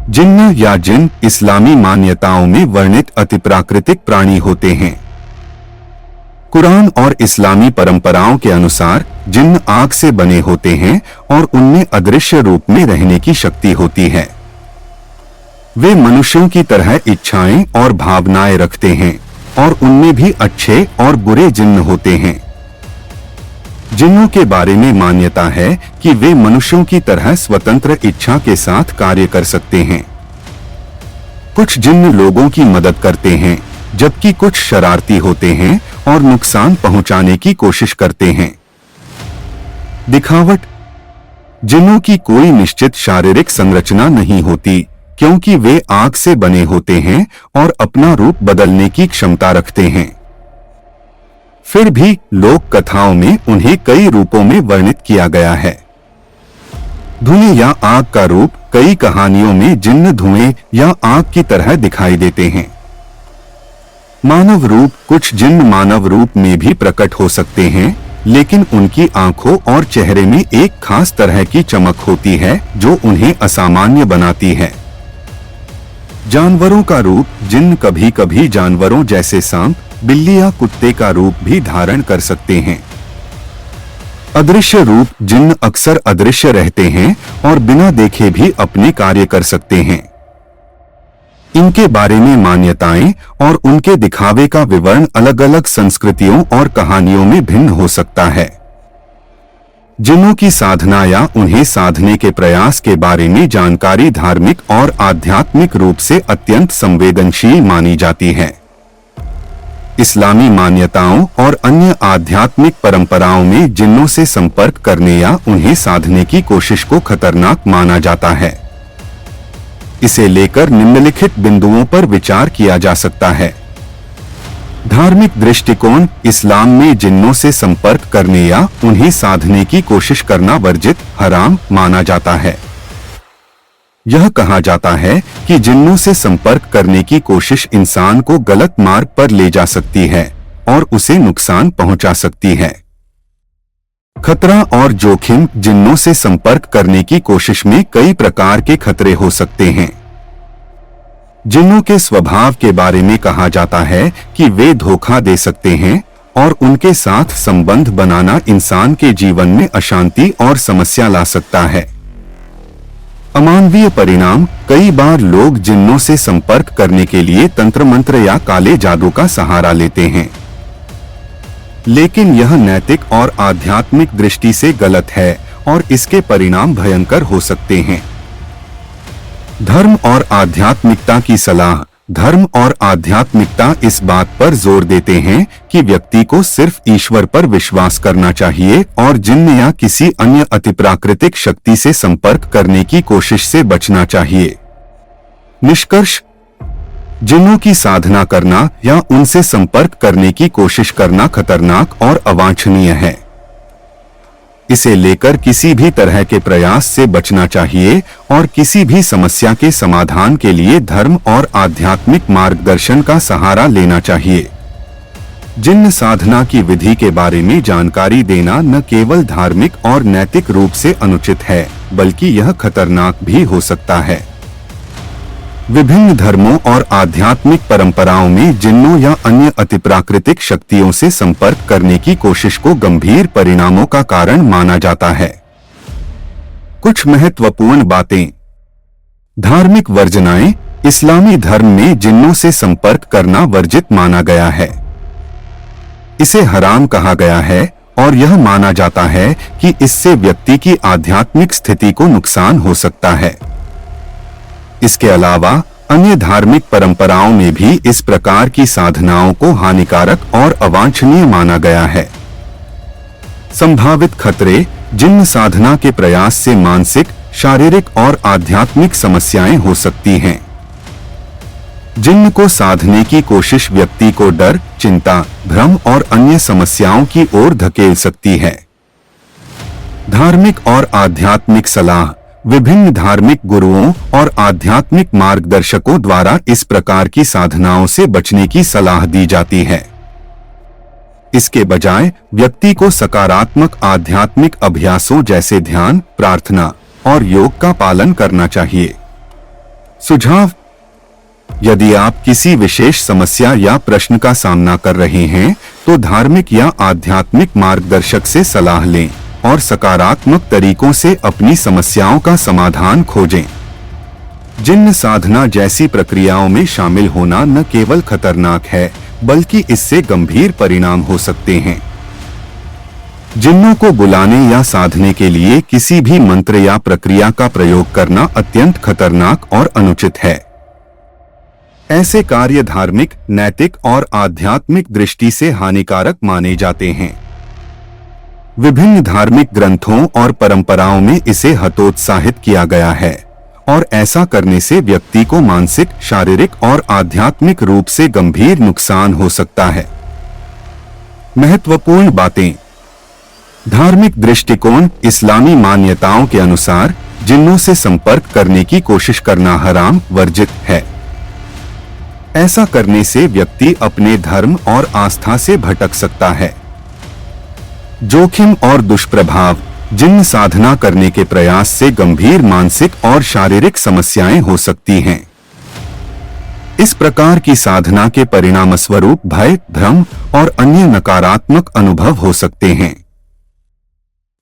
जिन्न या जिन इस्लामी मान्यताओं में वर्णित अतिप्राकृतिक प्राणी होते हैं। कुरान और इस्लामी परंपराओं के अनुसार जिन्न आग से बने होते हैं और उनमें अदृश्य रूप में रहने की शक्ति होती है। वे मनुष्यों की तरह इच्छाएं और भावनाएं रखते हैं और उनमें भी अच्छे और बुरे जिन्न होते हैं। जिन्नों के बारे में मान्यता है कि वे मनुष्यों की तरह स्वतंत्र इच्छा के साथ कार्य कर सकते हैं। कुछ जिन्न लोगों की मदद करते हैं, जबकि कुछ शरारती होते हैं और नुकसान पहुंचाने की कोशिश करते हैं। दिखावट। जिन्नों की कोई निश्चित शारीरिक संरचना नहीं होती, क्योंकि वे आग से बने होते हैं और अपना रूप बदलने की क्षमता रखते हैं। फिर भी लोक कथाओं में उन्हें कई रूपों में वर्णित किया गया है। धुएं या आग का रूप कई कहानियों में जिन्न धुएं या आग की तरह दिखाई देते हैं। मानव रूप। कुछ जिन्न मानव रूप में भी प्रकट हो सकते हैं, लेकिन उनकी आंखों और चेहरे में एक खास तरह की चमक होती है जो उन्हें असामान्य बनाती है। जानवरों का रूप। जिन्न कभी कभी जानवरों जैसे सांप, बिल्ली या कुत्ते का रूप भी धारण कर सकते हैं। अदृश्य रूप। जिन्न अक्सर अदृश्य रहते हैं और बिना देखे भी अपने कार्य कर सकते हैं। इनके बारे में मान्यताएं और उनके दिखावे का विवरण अलग अलग संस्कृतियों और कहानियों में भिन्न हो सकता है। जिन्नों की साधना या उन्हें साधने के प्रयास के बारे में जानकारी धार्मिक और आध्यात्मिक रूप से अत्यंत संवेदनशील मानी जाती है। इस्लामी मान्यताओं और अन्य आध्यात्मिक परंपराओं में जिन्नों से संपर्क करने या उन्हें साधने की कोशिश को खतरनाक माना जाता है। इसे लेकर निम्नलिखित बिंदुओं पर विचार किया जा सकता है। धार्मिक दृष्टिकोण। इस्लाम में जिन्नों से संपर्क करने या उन्हें साधने की कोशिश करना वर्जित, हराम माना जाता है। यह कहा जाता है कि जिन्नों से संपर्क करने की कोशिश इंसान को गलत मार्ग पर ले जा सकती है और उसे नुकसान पहुंचा सकती है। खतरा और जोखिम। जिन्नों से संपर्क करने की कोशिश में कई प्रकार के खतरे हो सकते हैं। जिन्नों के स्वभाव के बारे में कहा जाता है कि वे धोखा दे सकते हैं और उनके साथ संबंध बनाना इंसान के जीवन में अशांति और समस्या ला सकता है। अमानवीय परिणाम। कई बार लोग जिन्नों से संपर्क करने के लिए तंत्र मंत्र या काले जादू का सहारा लेते हैं, लेकिन यह नैतिक और आध्यात्मिक दृष्टि से गलत है और इसके परिणाम भयंकर हो सकते हैं। धर्म और आध्यात्मिकता की सलाह। धर्म और आध्यात्मिकता इस बात पर जोर देते हैं कि व्यक्ति को सिर्फ ईश्वर पर विश्वास करना चाहिए और जिन्न या किसी अन्य अतिप्राकृतिक शक्ति से संपर्क करने की कोशिश से बचना चाहिए। निष्कर्ष। जिन्नों की साधना करना या उनसे संपर्क करने की कोशिश करना खतरनाक और अवांछनीय है। इसे लेकर किसी भी तरह के प्रयास से बचना चाहिए और किसी भी समस्या के समाधान के लिए धर्म और आध्यात्मिक मार्गदर्शन का सहारा लेना चाहिए। जिन्न साधना की विधि के बारे में जानकारी देना न केवल धार्मिक और नैतिक रूप से अनुचित है, बल्कि यह खतरनाक भी हो सकता है। विभिन्न धर्मों और आध्यात्मिक परंपराओं में जिन्नों या अन्य अतिप्राकृतिक शक्तियों से संपर्क करने की कोशिश को गंभीर परिणामों का कारण माना जाता है। कुछ महत्वपूर्ण बातें। धार्मिक वर्जनाएं। इस्लामी धर्म में जिन्नों से संपर्क करना वर्जित माना गया है। इसे हराम कहा गया है और यह माना जाता है कि इससे व्यक्ति की आध्यात्मिक स्थिति को नुकसान हो सकता है। इसके अलावा अन्य धार्मिक परंपराओं में भी इस प्रकार की साधनाओं को हानिकारक और अवांछनीय माना गया है। संभावित खतरे। जिन्न साधना के प्रयास से मानसिक, शारीरिक और आध्यात्मिक समस्याएं हो सकती हैं। जिन्न को साधने की कोशिश व्यक्ति को डर, चिंता, भ्रम और अन्य समस्याओं की ओर धकेल सकती है। धार्मिक और आध्यात्मिक सलाह। विभिन्न धार्मिक गुरुओं और आध्यात्मिक मार्गदर्शकों द्वारा इस प्रकार की साधनाओं से बचने की सलाह दी जाती है। इसके बजाय व्यक्ति को सकारात्मक आध्यात्मिक अभ्यासों जैसे ध्यान, प्रार्थना और योग का पालन करना चाहिए। सुझाव: यदि आप किसी विशेष समस्या या प्रश्न का सामना कर रहे हैं, तो धार्मिक या आध्यात्मिक मार्गदर्शक से सलाह लें और सकारात्मक तरीकों से अपनी समस्याओं का समाधान खोजें। जिन्न साधना जैसी प्रक्रियाओं में शामिल होना न केवल खतरनाक है, बल्कि इससे गंभीर परिणाम हो सकते हैं। जिन्नों को बुलाने या साधने के लिए किसी भी मंत्र या प्रक्रिया का प्रयोग करना अत्यंत खतरनाक और अनुचित है। ऐसे कार्य धार्मिक, नैतिक और आध्यात्मिक दृष्टि से हानिकारक माने जाते हैं। विभिन्न धार्मिक ग्रंथों और परंपराओं में इसे हतोत्साहित किया गया है और ऐसा करने से व्यक्ति को मानसिक, शारीरिक और आध्यात्मिक रूप से गंभीर नुकसान हो सकता है। महत्वपूर्ण बातें: धार्मिक दृष्टिकोण: इस्लामी मान्यताओं के अनुसार जिन्नों से संपर्क करने की कोशिश करना हराम, वर्जित है। ऐसा करने से व्यक्ति अपने धर्म और आस्था से भटक सकता है। जोखिम और दुष्प्रभाव: जिन्न साधना करने के प्रयास से गंभीर मानसिक और शारीरिक समस्याएं हो सकती हैं। इस प्रकार की साधना के परिणामस्वरूप भय, भ्रम और अन्य नकारात्मक अनुभव हो सकते हैं।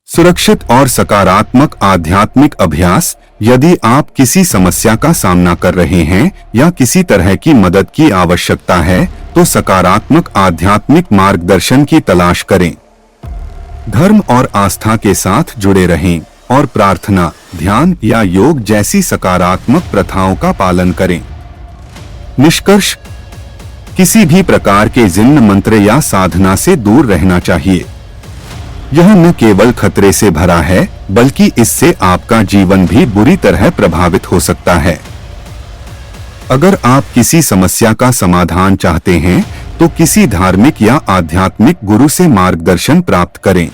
सुरक्षित और सकारात्मक आध्यात्मिक अभ्यास: यदि आप किसी समस्या का सामना कर रहे हैं या किसी तरह की मदद की आवश्यकता है, तो सकारात्मक आध्यात्मिक मार्गदर्शन की तलाश करें। धर्म और आस्था के साथ जुड़े रहें और प्रार्थना, ध्यान या योग जैसी सकारात्मक प्रथाओं का पालन करें। निष्कर्ष: किसी भी प्रकार के जिन्न मंत्र या साधना से दूर रहना चाहिए। यह न केवल खतरे से भरा है, बल्कि इससे आपका जीवन भी बुरी तरह प्रभावित हो सकता है। अगर आप किसी समस्या का समाधान चाहते हैं, तो किसी धार्मिक या आध्यात्मिक गुरु से मार्गदर्शन प्राप्त करें।